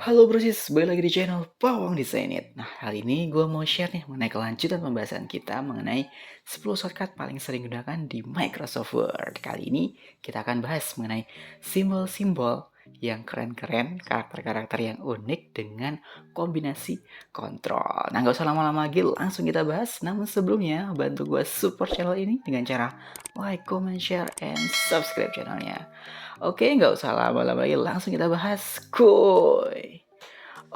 Halo brosis, balik lagi di channel Pawang Design It. Nah, kali ini gue mau share nih mengenai kelanjutan pembahasan kita mengenai 10 shortcut paling sering digunakan di Microsoft Word. Kali ini kita akan bahas mengenai simbol-simbol yang keren-keren, karakter-karakter yang unik dengan kombinasi kontrol. Nah, gak usah lama-lama lagi, langsung kita bahas. Namun sebelumnya, bantu gue support channel ini dengan cara like, comment, share, and subscribe channelnya. Oke, nggak usah lama-lama lagi, langsung kita bahas, kuy.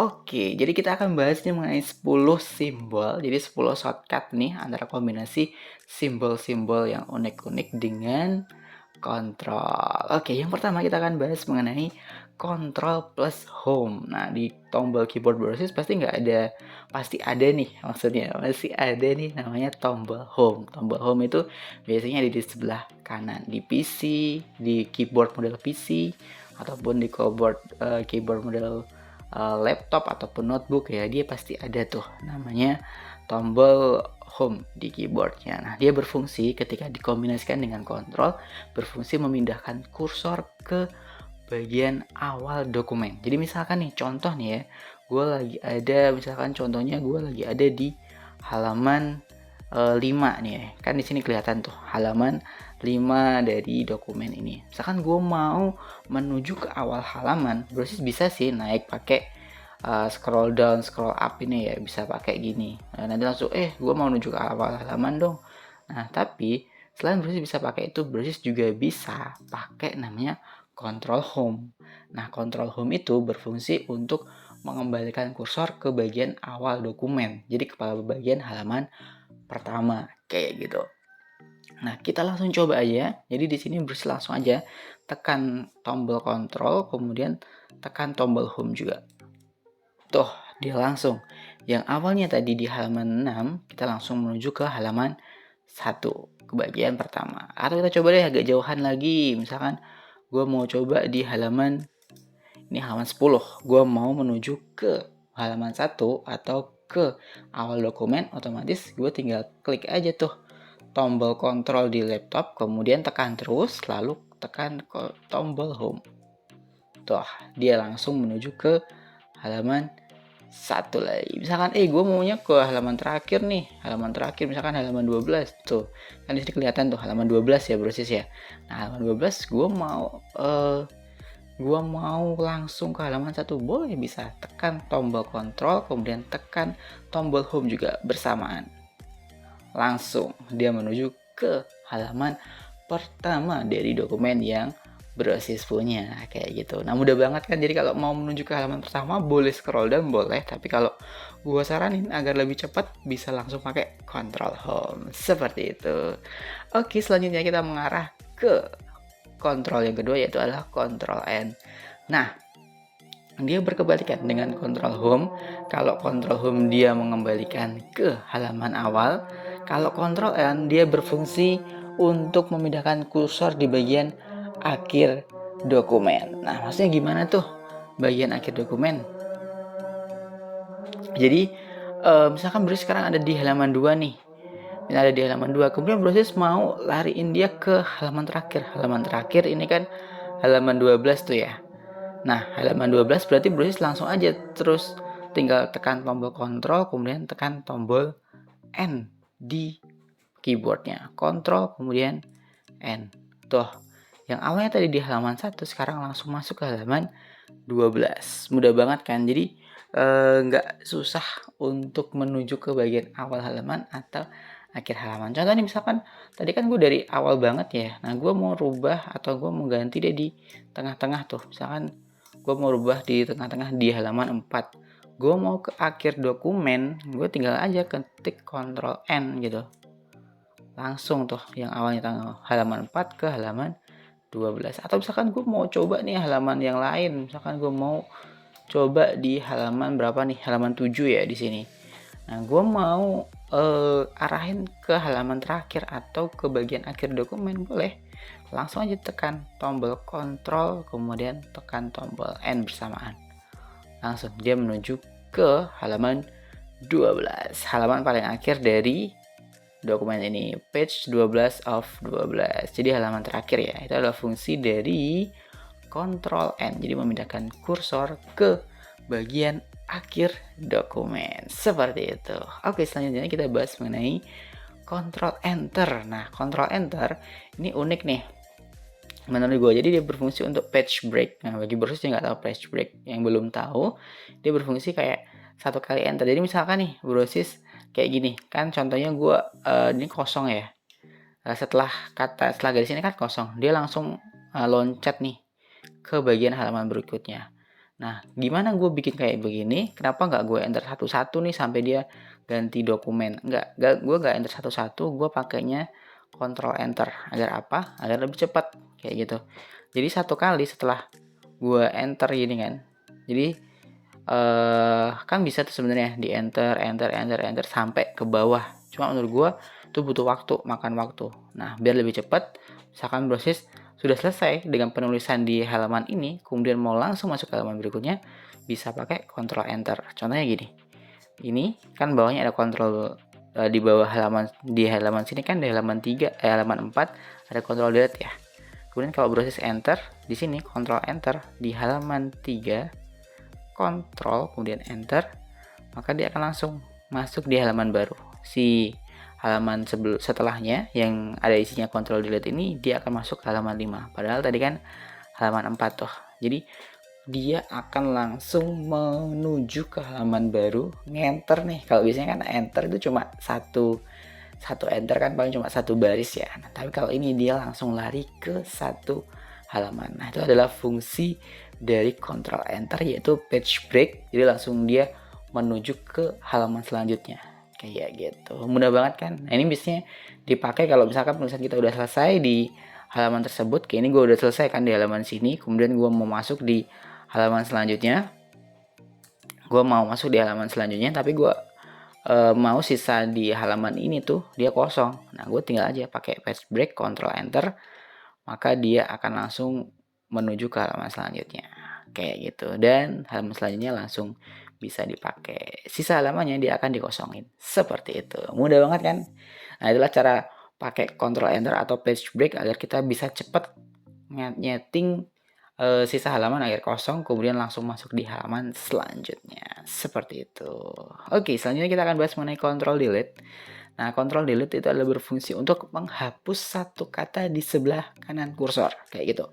Oke, jadi kita akan bahas nih mengenai 10 simbol. Jadi 10 shortcut nih antara kombinasi simbol-simbol yang unik-unik dengan kontrol. Oke, yang pertama kita akan bahas mengenai Control plus Home. Nah, di tombol keyboard browser pasti ada nih, maksudnya masih ada nih namanya tombol Home. Tombol Home itu biasanya ada di sebelah kanan di PC, di keyboard model PC, ataupun di keyboard model laptop ataupun notebook ya, dia pasti ada tuh namanya tombol home di keyboardnya. Nah, dia berfungsi ketika dikombinasikan dengan kontrol, berfungsi memindahkan kursor ke bagian awal dokumen. Jadi misalkan nih, contoh nih ya, contohnya gue lagi ada di halaman 5 nih ya. Kan di sini kelihatan tuh halaman 5 dari dokumen ini. Misalkan gue mau menuju ke awal halaman, berarti bisa sih naik pakai scroll down, scroll up ini ya, bisa pakai gini. Nah, nanti langsung gue mau menuju ke awal halaman dong. Nah, tapi selain Brosis bisa pakai itu, Brosis juga bisa pakai namanya Control Home. Nah, Control Home itu berfungsi untuk mengembalikan kursor ke bagian awal dokumen. Jadi kepala bagian halaman pertama kayak gitu. Nah, kita langsung coba aja. Jadi di sini Brosis langsung aja tekan tombol Control, kemudian tekan tombol Home juga. Tuh, dia langsung. Yang awalnya tadi di halaman 6, kita langsung menuju ke halaman 1, ke bagian pertama. Atau kita coba deh agak jauhan lagi. Misalkan gue mau coba di halaman 10. Gue mau menuju ke halaman 1 atau ke awal dokumen, otomatis gue tinggal klik aja tuh tombol kontrol di laptop, kemudian tekan terus, lalu tekan tombol home. Tuh, dia langsung menuju ke halaman 1 lagi. Misalkan gue maunya ke halaman terakhir nih, misalkan halaman 12 tuh. Kan di sini kelihatan tuh halaman 12 ya brosis ya. Nah, halaman 12 gue mau langsung ke halaman 1, boleh, bisa tekan tombol kontrol kemudian tekan tombol home juga bersamaan. Langsung dia menuju ke halaman pertama dari dokumen yang Brosis punya kayak gitu. Nah, mudah banget kan. Jadi kalau mau menuju ke halaman pertama boleh scroll down, boleh, tapi kalau gue saranin agar lebih cepat bisa langsung pakai Control Home seperti itu. Oke, selanjutnya kita mengarah ke kontrol yang kedua, yaitu adalah Control N. Nah, dia berkebalikan dengan Control Home. Kalau Control Home dia mengembalikan ke halaman awal, kalau Control N dia berfungsi untuk memindahkan kursor di bagian akhir dokumen. Nah, maksudnya gimana tuh bagian akhir dokumen? Jadi misalkan Brosis sekarang ada di halaman 2 nih. Ini ada di halaman 2. Kemudian Brosis mau lariin dia ke halaman terakhir. Halaman terakhir ini kan halaman 12 tuh ya. Nah, halaman 12 berarti Brosis langsung aja terus tinggal tekan tombol kontrol kemudian tekan tombol N di keyboardnya. Kontrol kemudian N. Tuh, yang awalnya tadi di halaman 1 sekarang langsung masuk ke halaman 12. Mudah banget kan? Jadi nggak susah untuk menuju ke bagian awal halaman atau akhir halaman. Contoh nih, misalkan tadi kan gue dari awal banget ya. Nah, gue mau rubah atau gue mau ganti deh di tengah-tengah tuh. Misalkan gue mau rubah di tengah-tengah di halaman 4. Gue mau ke akhir dokumen, gue tinggal aja ketik Ctrl N gitu. Langsung tuh yang awalnya halaman 4 ke halaman 12. Atau misalkan gue mau coba nih halaman yang lain. Misalkan gue mau coba di halaman berapa nih? Halaman 7 ya di sini. Nah, gue mau arahin ke halaman terakhir atau ke bagian akhir dokumen, boleh. Langsung aja tekan tombol kontrol kemudian tekan tombol N bersamaan. Langsung dia menuju ke halaman 12. Halaman paling akhir dari dokumen ini, page 12 of 12. Jadi halaman terakhir ya. Itu adalah fungsi dari Ctrl N. Jadi memindahkan kursor ke bagian akhir dokumen. Seperti itu. Oke, selanjutnya kita bahas mengenai Ctrl Enter. Nah, Ctrl Enter ini unik nih menurut gue. Jadi dia berfungsi untuk page break. Nah, bagi brosis yang nggak tahu page break, yang belum tahu, dia berfungsi kayak satu kali enter. Jadi misalkan nih brosis kayak gini kan, contohnya gue ini kosong ya. Setelah garis ini kan kosong, dia langsung loncat nih ke bagian halaman berikutnya. Nah, gimana gue bikin kayak begini? Kenapa nggak gue enter satu-satu nih sampai dia ganti dokumen? Gue nggak enter satu-satu, gue pakainya Ctrl Enter. Agar apa? Agar lebih cepat, kayak gitu. Jadi satu kali setelah gue enter gini kan, jadi kan bisa tuh sebenarnya di enter sampai ke bawah. Cuma menurut gue tuh butuh waktu, makan waktu. Nah, biar lebih cepat, misalkan proses sudah selesai dengan penulisan di halaman ini, kemudian mau langsung masuk ke halaman berikutnya, bisa pakai Ctrl Enter. Contohnya gini. Ini kan bawahnya ada kontrol di bawah di halaman sini kan di halaman 3, halaman 4 ada Ctrl Delete ya. Kemudian kalau proses Enter, di sini Ctrl Enter di halaman 3, Ctrl kemudian Enter, maka dia akan langsung masuk di halaman baru. Si halaman setelahnya yang ada isinya Ctrl Delete ini, dia akan masuk ke halaman 5. Padahal tadi kan halaman 4 tuh. Jadi dia akan langsung menuju ke halaman baru, ngenter nih. Kalau biasanya kan enter itu cuma satu enter kan paling cuma satu baris ya. Nah, tapi kalau ini dia langsung lari ke satu halaman. Nah, itu adalah fungsi dari Ctrl Enter, yaitu page break. Jadi langsung dia menuju ke halaman selanjutnya. Kayak gitu. Mudah banget kan? Nah, ini biasanya dipakai kalau misalkan penulisan kita udah selesai di halaman tersebut. Kayak ini gue udah selesai kan di halaman sini. Kemudian gue mau masuk di halaman selanjutnya. Tapi gue mau sisa di halaman ini tuh dia kosong. Nah, gue tinggal aja pakai page break, Ctrl Enter, maka dia akan langsung menuju ke halaman selanjutnya. Kayak gitu. Dan halaman selanjutnya langsung bisa dipakai. Sisa halamannya dia akan dikosongin. Seperti itu. Mudah banget kan? Nah, itulah cara pakai Ctrl Enter atau page break agar kita bisa cepat nyeting sisa halaman agar kosong, kemudian langsung masuk di halaman selanjutnya. Seperti itu. Oke, selanjutnya kita akan bahas mengenai Ctrl Delete. Nah, Ctrl Delete itu adalah berfungsi untuk menghapus satu kata di sebelah kanan kursor. Kayak gitu.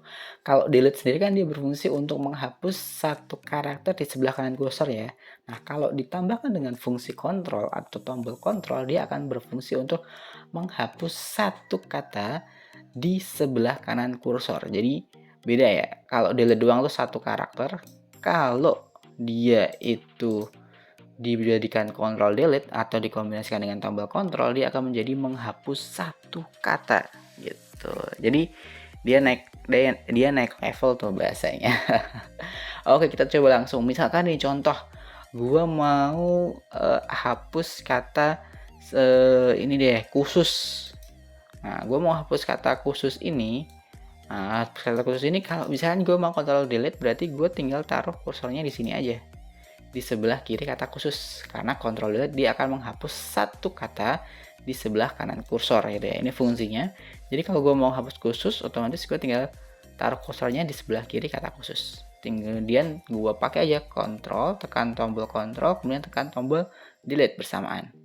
Kalau delete sendiri kan dia berfungsi untuk menghapus satu karakter di sebelah kanan kursor ya. Nah, kalau ditambahkan dengan fungsi Ctrl atau tombol Ctrl, dia akan berfungsi untuk menghapus satu kata di sebelah kanan kursor. Jadi beda ya. Kalau delete doang tuh satu karakter. Kalau dia itu dijadikan Ctrl Delete atau dikombinasikan dengan tombol Ctrl, dia akan menjadi menghapus satu kata gitu. Jadi dia naik level tuh bahasanya. Oke, kita coba langsung. Misalkan nih contoh, gua mau hapus kata ini deh, khusus. Nah, gua mau hapus kata khusus ini. Nah, kata khusus ini kalau misalnya gue mau Ctrl Delete, berarti gue tinggal taruh kursornya di sini aja, di sebelah kiri kata khusus. Karena Ctrl Delete dia akan menghapus satu kata di sebelah kanan kursor gitu ya. Ini fungsinya. Jadi kalau gue mau hapus khusus, otomatis gue tinggal taruh kursornya di sebelah kiri kata khusus. Kemudian gue pakai aja Ctrl, tekan tombol Ctrl, kemudian tekan tombol Delete bersamaan.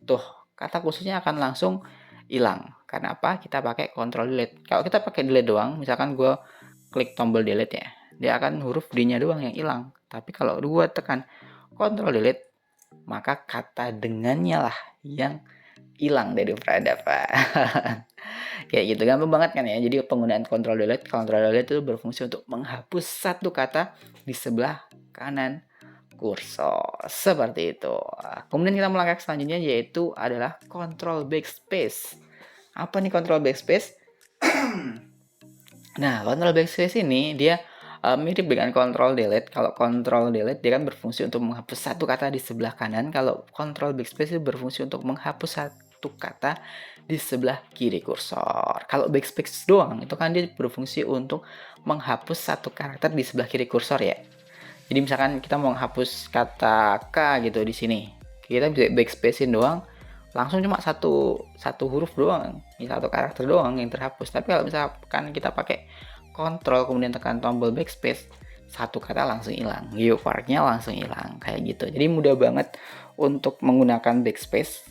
Tuh, kata khususnya akan langsung hilang. Karena apa? Kita pakai Ctrl Delete. Kalau kita pakai delete doang, misalkan gue klik tombol delete ya, dia akan huruf D-nya doang yang hilang. Tapi kalau gue tekan Ctrl Delete, maka kata dengannya lah yang hilang dari peradaban. Kayak gitu, gampang banget kan ya. Jadi penggunaan Ctrl Delete itu berfungsi untuk menghapus satu kata di sebelah kanan kursor. Seperti itu. Kemudian kita melangkah selanjutnya, yaitu adalah Ctrl Backspace. Apa nih Ctrl Backspace? Nah, Ctrl Backspace ini dia mirip dengan Ctrl Delete. Kalau Ctrl Delete dia kan berfungsi untuk menghapus satu kata di sebelah kanan. Kalau Ctrl Backspace itu berfungsi untuk menghapus satu kata di sebelah kiri kursor. Kalau Backspace doang itu kan dia berfungsi untuk menghapus satu karakter di sebelah kiri kursor ya. Jadi misalkan kita mau menghapus kata K gitu di sini, kita bisa backspace-in doang, langsung cuma satu huruf doang, satu karakter doang yang terhapus. Tapi kalau misalkan kita pakai Ctrl kemudian tekan tombol backspace, satu kata langsung hilang, geoparknya langsung hilang kayak gitu. Jadi mudah banget untuk menggunakan backspace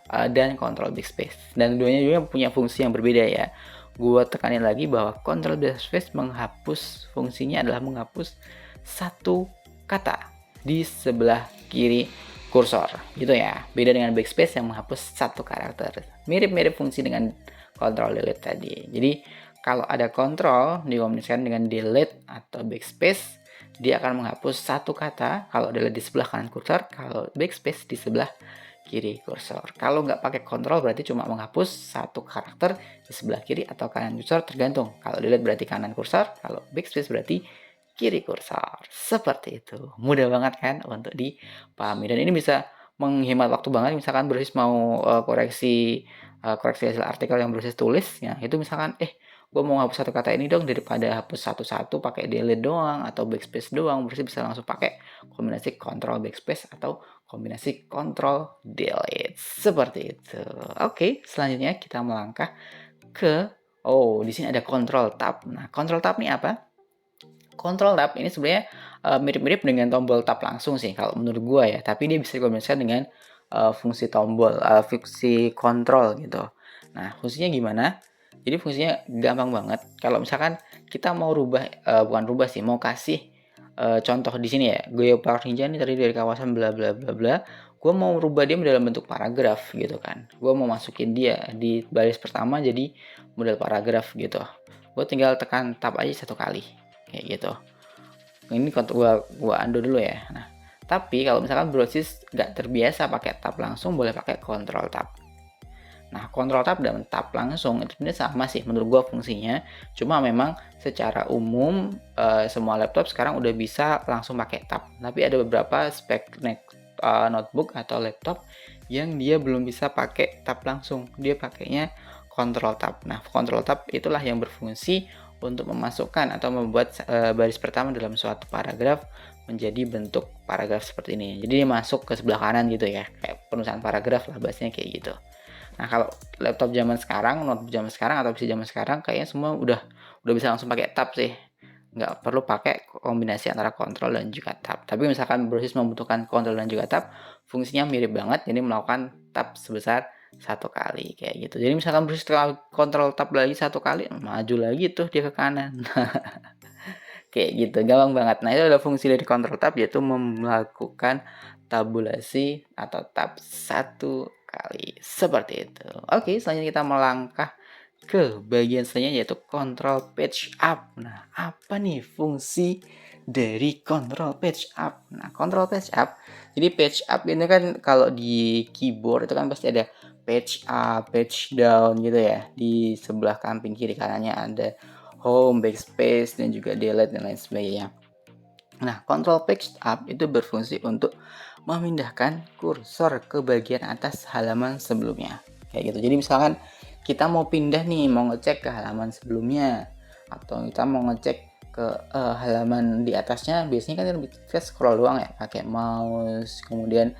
dan kontrol backspace, dan keduanya juga punya fungsi yang berbeda ya. Gua tekanin lagi bahwa kontrol backspace menghapus, fungsinya adalah menghapus satu kata di sebelah kiri kursor gitu ya. Beda dengan backspace yang menghapus satu karakter. Mirip-mirip fungsi dengan kontrol delete tadi. Jadi kalau ada kontrol dikombinasikan dengan delete atau backspace, dia akan menghapus satu kata kalau delete di sebelah kanan kursor, kalau backspace di sebelah kiri kursor. Kalau nggak pakai kontrol berarti cuma menghapus satu karakter di sebelah kiri atau kanan kursor, tergantung. Kalau delete berarti kanan kursor, kalau backspace berarti kiri kursor. Seperti itu. Mudah banget kan untuk dipahami, dan ini bisa menghemat waktu banget. Misalkan Brosis mau koreksi hasil artikel yang Brosis tulis ya, itu misalkan gue mau hapus satu kata ini dong, daripada hapus satu-satu pakai delete doang atau backspace doang, Brosis bisa langsung pakai kombinasi control backspace atau kombinasi control delete. Seperti itu. Oke, selanjutnya kita melangkah ke di sini ada control tab. Nah, control tab ini apa? Control tab ini sebenarnya mirip-mirip dengan tombol tab langsung sih kalau menurut gua ya, tapi dia bisa dikombinasikan dengan fungsi tombol, fungsi kontrol gitu. Nah, fungsinya gimana? Jadi fungsinya gampang banget. Kalau misalkan kita mau rubah, bukan rubah sih, mau kasih contoh di sini ya, Geopark Ninja ini tadi dari kawasan bla bla bla bla. Gue mau rubah dia dalam bentuk paragraf gitu kan. Gue mau masukin dia di baris pertama jadi model paragraf gitu. Gue tinggal tekan tab aja satu kali kayak gitu. Ini gua undo dulu ya. Nah, tapi kalau misalkan Brosis nggak terbiasa pakai tab langsung, boleh pakai control tab. Nah, control tab dan tab langsung itu sebenarnya sama sih menurut gua fungsinya. Cuma memang secara umum semua laptop sekarang udah bisa langsung pakai tab. Tapi ada beberapa spek notebook atau laptop yang dia belum bisa pakai tab langsung. Dia pakainya control tab. Nah, control tab itulah yang berfungsi untuk memasukkan atau membuat baris pertama dalam suatu paragraf menjadi bentuk paragraf seperti ini. Jadi dia masuk ke sebelah kanan gitu ya, kayak penulisan paragraf lah bahasanya kayak gitu. Nah, kalau laptop zaman sekarang, notebook zaman sekarang atau PC zaman sekarang kayaknya semua udah bisa langsung pakai tab sih. Nggak perlu pakai kombinasi antara kontrol dan juga tab. Tapi misalkan Brosis membutuhkan kontrol dan juga tab, fungsinya mirip banget. Jadi melakukan tab sebesar satu kali kayak gitu. Jadi misalkan Brosis kontrol tab lagi satu kali, maju lagi tuh dia ke kanan. Kayak gitu, gampang banget. Nah, itu adalah fungsi dari control tab, yaitu melakukan tabulasi atau tab satu kali. Seperti itu. Oke, selanjutnya kita melangkah ke bagian selanjutnya, yaitu control page up. Nah, apa nih fungsi dari control page up? Nah, control page up, jadi page up ini kan kalau di keyboard itu kan pasti ada page up, page down gitu ya. Di sebelah samping kiri kanannya ada home, backspace, dan juga delete dan lain sebagainya. Nah, control page up itu berfungsi untuk memindahkan kursor ke bagian atas halaman sebelumnya. Kayak gitu. Jadi misalkan kita mau pindah nih, mau ngecek ke halaman sebelumnya, atau kita mau ngecek ke halaman di atasnya, biasanya kan kita scroll doang ya, pakai mouse, kemudian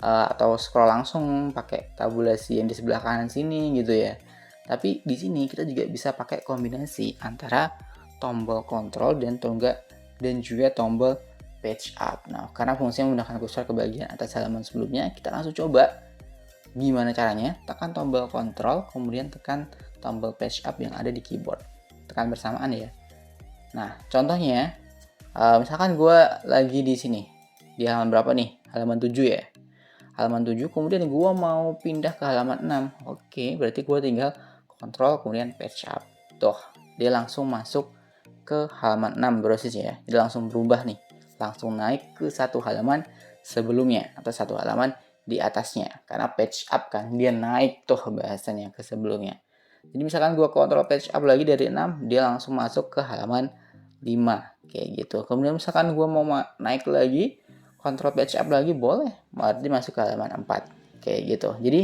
atau scroll langsung pakai tabulasi yang di sebelah kanan sini gitu ya. Tapi di sini kita juga bisa pakai kombinasi antara tombol kontrol dan juga tombol page up. Nah, karena fungsinya menggunakan kursor ke bagian atas halaman sebelumnya, kita langsung coba gimana caranya. Tekan tombol kontrol, kemudian tekan tombol page up yang ada di keyboard. Tekan bersamaan ya. Nah, contohnya, misalkan gue lagi di sini. Di halaman berapa nih? Halaman 7 ya. Halaman 7, kemudian gue mau pindah ke halaman 6. Oke, berarti gue tinggal kontrol kemudian page up. Tuh, dia langsung masuk ke halaman 6 Brosis ya. Dia langsung berubah nih. Langsung naik ke satu halaman sebelumnya atau satu halaman di atasnya. Karena page up kan, dia naik tuh bahasanya ke sebelumnya. Jadi misalkan gue kontrol page up lagi dari 6, dia langsung masuk ke halaman 5 kayak gitu. Kemudian misalkan gue mau naik lagi, kontrol page up lagi boleh, berarti masuk ke halaman 4 kayak gitu. Jadi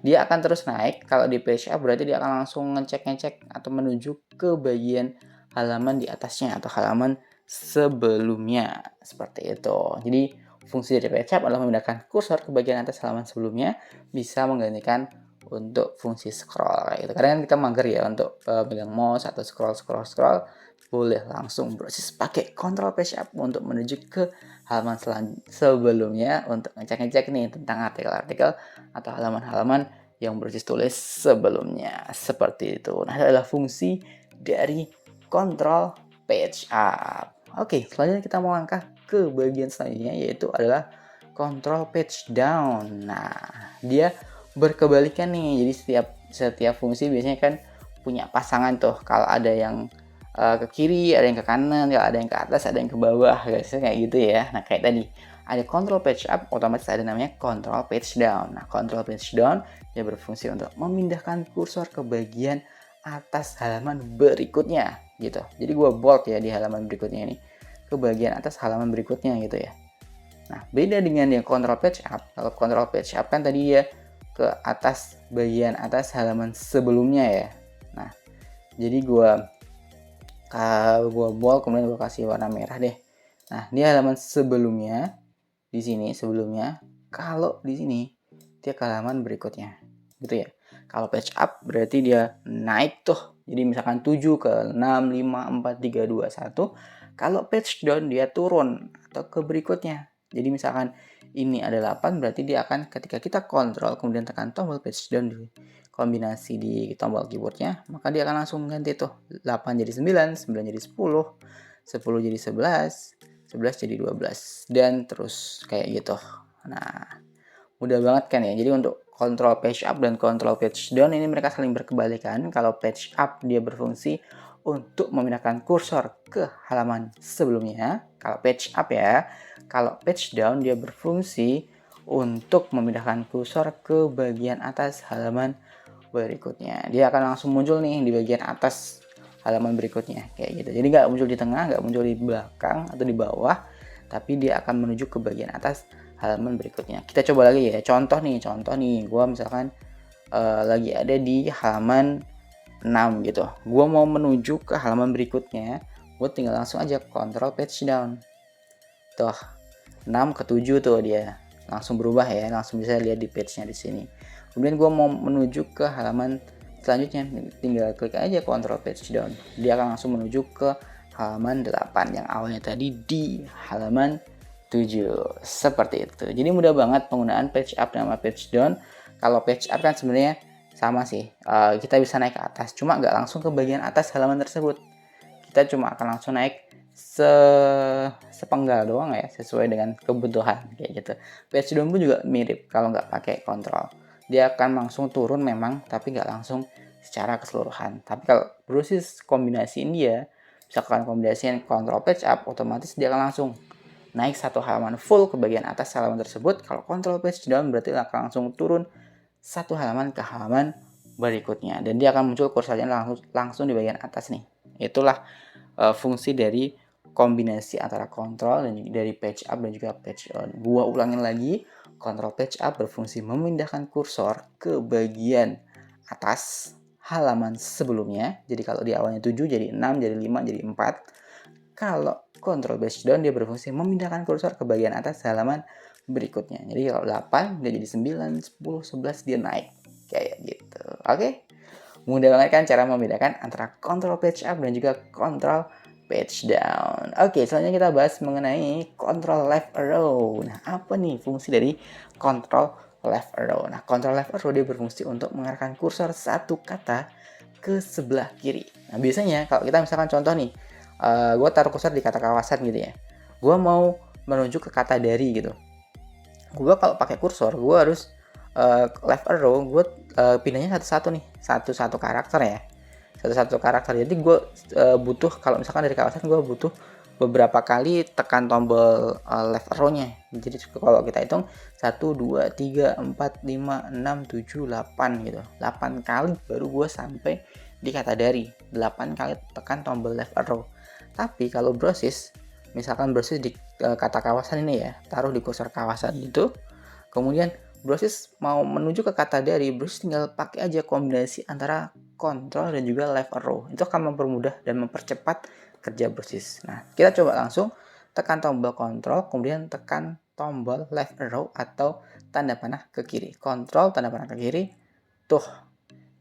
dia akan terus naik. Kalau di page up berarti dia akan langsung ngecek atau menuju ke bagian halaman di atasnya atau halaman sebelumnya, seperti itu. Jadi fungsi dari page up adalah memindahkan kursor ke bagian atas halaman sebelumnya, bisa menggantikan untuk fungsi scroll kayak gitu. Kadang kan kita mager ya untuk pegang mouse atau scroll, boleh langsung proses pakai Control Page Up untuk menuju ke halaman sebelumnya untuk ngecek-ngecek nih tentang artikel-artikel atau halaman-halaman yang proses tulis sebelumnya seperti itu. Nah, itu adalah fungsi dari Control Page Up. Oke, selanjutnya kita mau langkah ke bagian selanjutnya yaitu adalah Control Page Down. Nah, dia berkebalikan nih. Jadi setiap fungsi biasanya kan punya pasangan tuh. Kalau ada yang ke kiri, ada yang ke kanan, kalau ada yang ke atas, ada yang ke bawah, biasanya kayak gitu ya. Nah, kayak tadi ada Control Page Up, otomatis ada namanya Control Page Down. Nah, Control Page Down dia berfungsi untuk memindahkan kursor ke bagian atas halaman berikutnya gitu. Jadi gue bold ya di halaman berikutnya ini ke bagian atas halaman berikutnya gitu ya. Nah, beda dengan yang Control Page Up. Kalau Control Page Up kan tadi ya ke atas bagian atas halaman sebelumnya ya. Nah, jadi gua bold kemudian gua kasih warna merah deh. Nah, ini halaman sebelumnya di sini sebelumnya. Kalau di sini dia ke halaman berikutnya. Gitu ya. Kalau page up berarti dia naik tuh. Jadi misalkan 7 ke 6, 5, 4, 3, 2, 1. Kalau page down dia turun atau ke berikutnya. Jadi misalkan ini ada 8 berarti dia akan ketika kita kontrol kemudian tekan tombol page down di kombinasi di tombol keyboardnya, maka dia akan langsung ganti tuh 8 jadi 9, 9 jadi 10, 10 jadi 11, 11 jadi 12 dan terus kayak gitu. Nah, mudah banget kan ya. Jadi untuk control page up dan control page down ini mereka saling berkebalikan. Kalau page up dia berfungsi untuk memindahkan kursor ke halaman sebelumnya. Kalau page up ya. Kalau page down dia berfungsi untuk memindahkan kursor ke bagian atas halaman berikutnya. Dia akan langsung muncul nih di bagian atas halaman berikutnya kayak gitu. Jadi nggak muncul di tengah, nggak muncul di belakang atau di bawah, tapi dia akan menuju ke bagian atas halaman berikutnya. Kita coba lagi ya. Contoh nih, gue misalkan lagi ada di halaman 6 gitu. Gue mau menuju ke halaman berikutnya, gue tinggal langsung aja control page down. Tuh, 6 ke 7 tuh dia langsung berubah ya, langsung bisa lihat di page-nya di sini. Kemudian gue mau menuju ke halaman selanjutnya, tinggal klik aja control page down. Dia akan langsung menuju ke halaman 8 yang awalnya tadi di halaman 7. Seperti itu. Jadi mudah banget penggunaan page up dan page down. Kalau page up kan sebenarnya sama sih. Kita bisa naik ke atas, cuma nggak langsung ke bagian atas halaman tersebut. Kita cuma akan langsung naik sepenggal doang ya, sesuai dengan kebutuhan kayak gitu. Page down pun juga mirip kalau nggak pakai kontrol. Dia akan langsung turun memang, tapi nggak langsung secara keseluruhan. Tapi kalau proses kombinasiin dia, misalkan kombinasiin control page up, otomatis dia akan langsung naik satu halaman full ke bagian atas halaman tersebut. Kalau control page down berarti akan langsung turun satu halaman ke halaman berikutnya. Dan dia akan muncul kursornya langsung di bagian atas nih. Itulah fungsi dari kombinasi antara kontrol dan dari page up dan juga page down. Gua ulangin lagi, control page up berfungsi memindahkan kursor ke bagian atas halaman sebelumnya. Jadi kalau di awalnya 7 jadi 6, jadi 5, jadi 4. Kalau control page down dia berfungsi memindahkan kursor ke bagian atas halaman berikutnya. Jadi kalau 8 dia jadi 9, 10, 11 dia naik. Kayak gitu. Oke? Mudah banget kan cara membedakan antara control page up dan juga control page down. Oke, selanjutnya kita bahas mengenai control left arrow. Nah, apa nih fungsi dari control left arrow? Nah, control left arrow dia berfungsi untuk mengarahkan kursor satu kata ke sebelah kiri. Nah, biasanya kalau kita misalkan contoh nih, gue taruh kursor di kata kawasan gitu ya. Gue mau menuju ke kata dari gitu. Gue kalau pakai kursor, gue harus left arrow, gue pindahnya satu-satu nih, satu-satu karakter ya, satu-satu karakter. Jadi gue butuh, kalau misalkan dari kawasan gue butuh beberapa kali tekan tombol left arrow-nya. Jadi kalau kita hitung 1, 2, 3, 4, 5, 6, 7, 8 gitu, 8 kali baru gue sampai di kata dari, 8 kali tekan tombol left arrow. Tapi kalau browse, misalkan browse di kata kawasan ini ya, taruh di kursor kawasan itu, kemudian browse mau menuju ke kata dari, browse tinggal pakai aja kombinasi antara control dan juga left arrow. Itu akan mempermudah dan mempercepat kerja browse. Nah, kita coba langsung tekan tombol control, kemudian tekan tombol left arrow atau tanda panah ke kiri. Control tanda panah ke kiri, Tuh,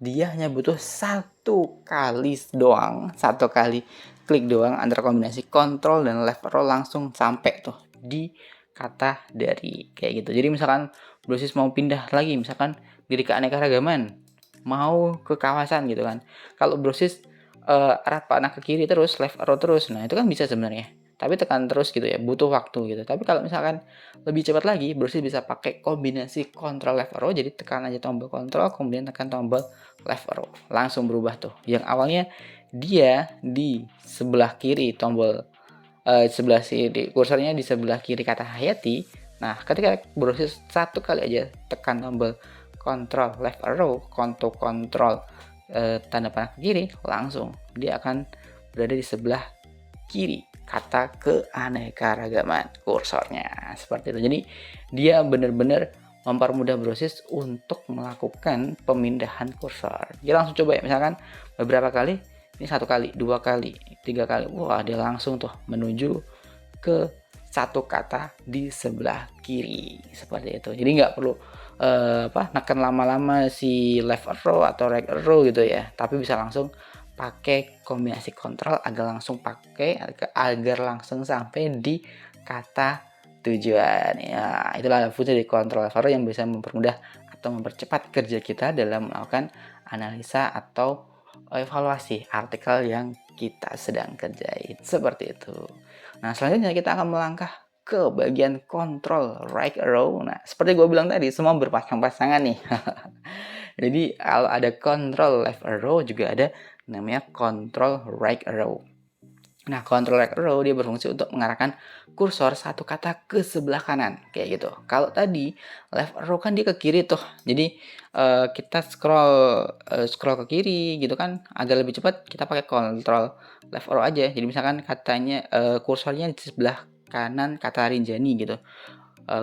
dia hanya butuh satu kali doang, satu kali klik doang antara kombinasi kontrol dan left arrow langsung sampai tuh di kata dari kayak gitu. Jadi misalkan Brosis mau pindah lagi, misalkan dari keanekaragaman mau ke kawasan gitu kan. Kalau Brosis arah panah ke kiri terus, left arrow terus, nah itu kan bisa sebenarnya. Tapi tekan terus gitu ya, butuh waktu gitu. Tapi kalau misalkan lebih cepat lagi, Brosis bisa pakai kombinasi kontrol left arrow. Jadi tekan aja tombol kontrol, kemudian tekan tombol left arrow, langsung berubah tuh. Yang awalnya dia di sebelah kiri tombol sebelah kiri kursornya di sebelah kiri kata Hayati. Nah, ketika Brosis satu kali aja tekan tombol kontrol left arrow, kontrol tanda panah ke kiri, langsung dia akan berada di sebelah kiri kata keanekaragaman kursornya, seperti itu. Jadi dia benar-benar mempermudah Brosis untuk melakukan pemindahan kursor. Dia langsung coba ya, misalkan beberapa kali, ini 1 kali, 2 kali, 3 kali, wah dia langsung tuh menuju ke satu kata di sebelah kiri, seperti itu. Jadi nggak perlu neken lama-lama si left arrow atau right arrow gitu ya, tapi bisa langsung pakai kombinasi kontrol agar langsung sampai di kata tujuan. Ya, itulah fungsi dari kontrol left arrow yang bisa mempermudah atau mempercepat kerja kita dalam melakukan analisa atau evaluasi artikel yang kita sedang kerjain, seperti itu. Nah, selanjutnya kita akan melangkah ke bagian kontrol right arrow. Nah, seperti gue bilang tadi, semua berpasang-pasangan nih. Jadi kalau ada kontrol left arrow, juga ada namanya kontrol right arrow. Nah, kontrol right arrow dia berfungsi untuk mengarahkan kursor satu kata ke sebelah kanan, kayak gitu. Kalau tadi left arrow kan dia ke kiri tuh. Jadi kita scroll ke kiri gitu kan, agak lebih cepat kita pakai kontrol left arrow aja. Jadi misalkan katanya kursornya di sebelah kanan kata Rinjani gitu.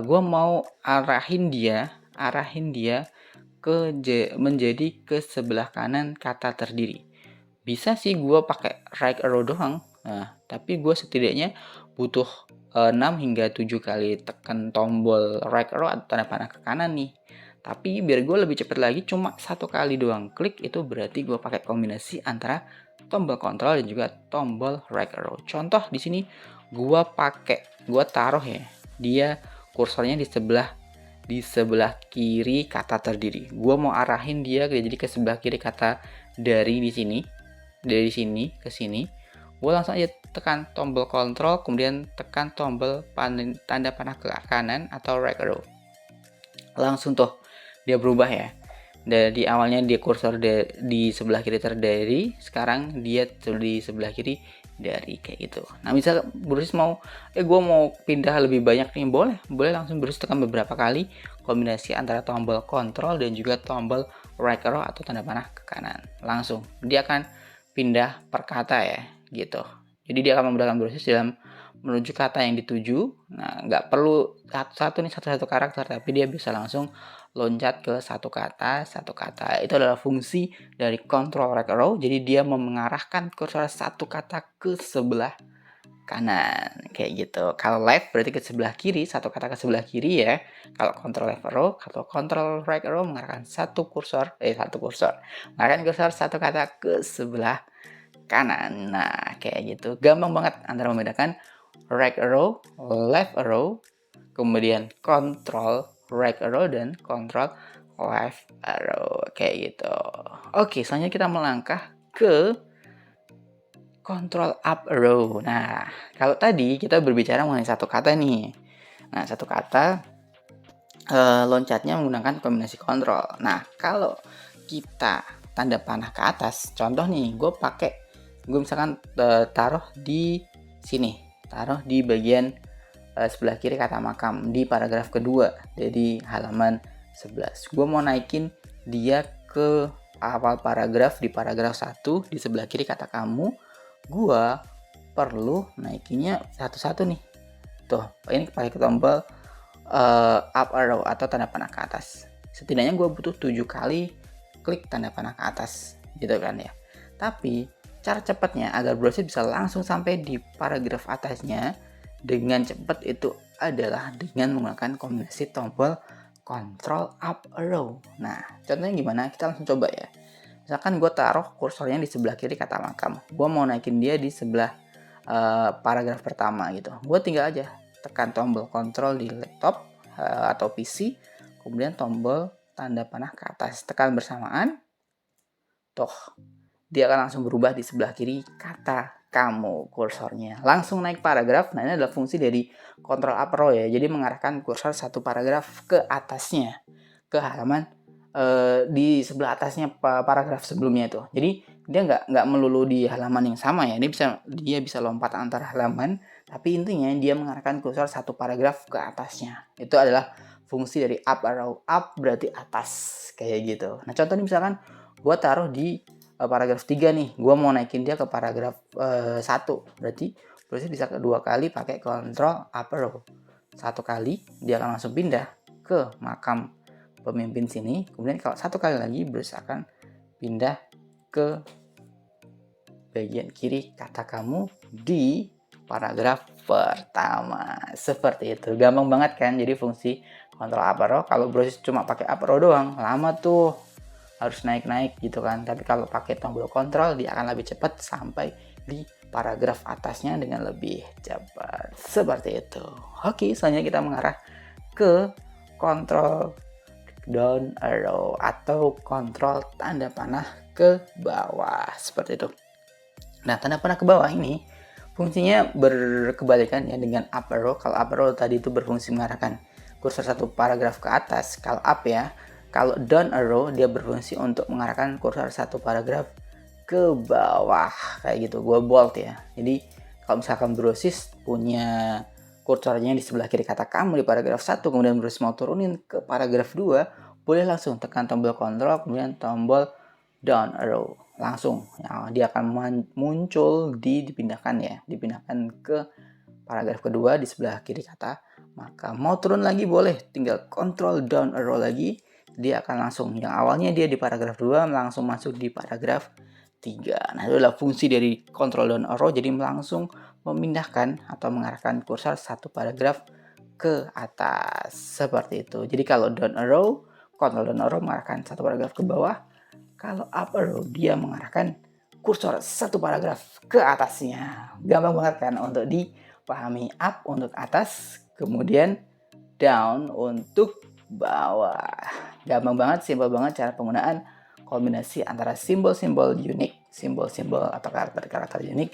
Gua mau arahin dia menjadi ke sebelah kanan kata terdiri. Bisa sih gue pakai right arrow doang. Nah, tapi gue setidaknya butuh 6 hingga 7 kali tekan tombol right arrow atau tanda panah ke kanan nih. Tapi biar gue lebih cepat lagi, cuma satu kali doang klik, itu berarti gue pakai kombinasi antara tombol kontrol dan juga tombol right arrow. Contoh di sini gue taruh ya, dia kursornya di sebelah kiri kata terdiri. Gue mau arahin dia jadi ke sebelah kiri kata dari sini ke sini. Gue langsung aja tekan tombol kontrol, kemudian tekan tombol tanda panah ke kanan atau right arrow. Langsung tuh dia berubah ya. Dari awalnya dia kursor di sebelah kiri terdiri, sekarang dia di sebelah kiri dari, kayak gitu. Nah, misal Brosis mau gue mau pindah lebih banyak nih, boleh langsung Brosis tekan beberapa kali kombinasi antara tombol kontrol dan juga tombol right arrow atau tanda panah ke kanan. Langsung dia akan pindah per kata ya, gitu. Jadi dia akan memudahkan Brosis dalam menuju kata yang dituju. Nah, nggak perlu satu karakter, tapi dia bisa langsung loncat ke satu kata. Itu adalah fungsi dari kontrol right arrow. Jadi dia mengarahkan kursor satu kata ke sebelah kanan, kayak gitu. Kalau left berarti ke sebelah kiri, satu kata ke sebelah kiri ya. Kalau kontrol left arrow, kalau kontrol right arrow mengarahkan mengarahkan kursor satu kata ke sebelah kanan. Nah, kayak gitu. Gampang banget antara membedakan right arrow, left arrow, kemudian kontrol right arrow dan kontrol left arrow, kayak gitu. Oke, selanjutnya kita melangkah ke kontrol up arrow. Nah, kalau tadi kita berbicara mengenai satu kata nih. Nah, satu kata loncatnya menggunakan kombinasi kontrol. Nah, kalau kita tanda panah ke atas, contoh nih, gue misalkan taruh di sini, taruh di bagian sebelah kiri kata makam di paragraf kedua, jadi halaman 11. Gue mau naikin dia ke awal paragraf di paragraf 1 di sebelah kiri kata kamu. Gue perlu naikinnya satu-satu nih. Tuh, ini pakai tombol up arrow atau tanda panah ke atas. Setidaknya gue butuh 7 kali klik tanda panah ke atas, gitu kan ya. Tapi cara cepatnya agar browser bisa langsung sampai di paragraf atasnya dengan cepat itu adalah dengan menggunakan kombinasi tombol Control Up Arrow. Nah, contohnya gimana? Kita langsung coba ya. Misalkan gue taruh kursornya di sebelah kiri kata makam. Gue mau naikin dia di sebelah paragraf pertama gitu. Gue tinggal aja tekan tombol kontrol di laptop atau PC, kemudian tombol tanda panah ke atas, tekan bersamaan. Tuh, dia akan langsung berubah di sebelah kiri kata kamu kursornya. Langsung naik paragraf. Nah, ini adalah fungsi dari Control Up Arrow ya. Jadi mengarahkan kursor satu paragraf ke atasnya, ke halaman di sebelah atasnya paragraf sebelumnya itu. Jadi dia nggak melulu di halaman yang sama ya. Dia bisa lompat antar halaman, tapi intinya dia mengarahkan kursor satu paragraf ke atasnya. Itu adalah fungsi dari Up Arrow. Up berarti atas kayak gitu. Nah, contohnya misalkan gua taruh di paragraf 3 nih, gue mau naikin dia ke paragraf 1, berarti bisa kedua kali pakai Control Up Arrow. Satu kali dia akan langsung pindah ke makam pemimpin sini, kemudian kalau satu kali lagi Bruce akan pindah ke bagian kiri kata kamu di paragraf pertama. Seperti itu, gampang banget kan. Jadi fungsi Control Up Arrow, kalau Bruce cuma pakai Up Arrow doang lama tuh, harus naik-naik gitu kan. Tapi kalau pakai tombol kontrol dia akan lebih cepat sampai di paragraf atasnya dengan lebih cepat. Seperti itu. Oke, selanjutnya kita mengarah ke kontrol down arrow atau kontrol tanda panah ke bawah. Seperti itu. Nah, tanda panah ke bawah ini fungsinya berkebalikan ya dengan up arrow. Kalau up arrow tadi itu berfungsi mengarahkan kursor satu paragraf ke atas. Kalau up ya, kalau down arrow dia berfungsi untuk mengarahkan kursor satu paragraf ke bawah kayak gitu. Gue bold ya. Jadi kalau misalkan Brosis punya kursornya di sebelah kiri kata kamu di paragraf 1, kemudian Brosis mau turunin ke paragraf 2, boleh langsung tekan tombol kontrol kemudian tombol down arrow. Langsung ya, dia akan muncul dipindahkan ke paragraf kedua di sebelah kiri kata. Maka mau turun lagi boleh, tinggal kontrol down arrow lagi. Dia akan langsung, yang awalnya dia di paragraf 2 langsung masuk di paragraf 3. Nah, itu adalah fungsi dari control down arrow, jadi langsung memindahkan atau mengarahkan kursor satu paragraf ke atas. Seperti itu. Jadi kalau down arrow, control down arrow mengarahkan satu paragraf ke bawah. Kalau up arrow dia mengarahkan kursor satu paragraf ke atasnya. Gampang banget kan untuk dipahami. Up untuk atas, kemudian down untuk bawah. Gampang banget, simpel banget cara penggunaan kombinasi antara simbol-simbol unik, simbol-simbol atau karakter-karakter unik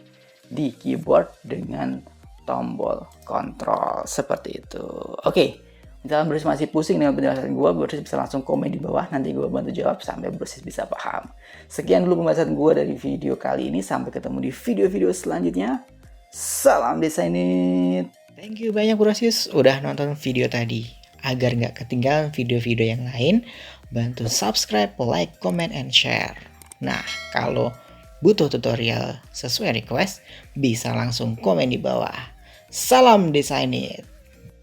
di keyboard dengan tombol kontrol seperti itu. Oke, misalnya Brosis masih pusing dengan penjelasan gue, Brosis bisa langsung komen di bawah, nanti gue bantu jawab sampai Brosis bisa paham. Sekian dulu pembahasan gue dari video kali ini, sampai ketemu di video-video selanjutnya. Salam desainit. Thank you banyak Brosis udah nonton video tadi. Agar nggak ketinggalan video-video yang lain, bantu subscribe, like, comment, and share. Nah, kalau butuh tutorial sesuai request, bisa langsung komen di bawah. Salam desainit.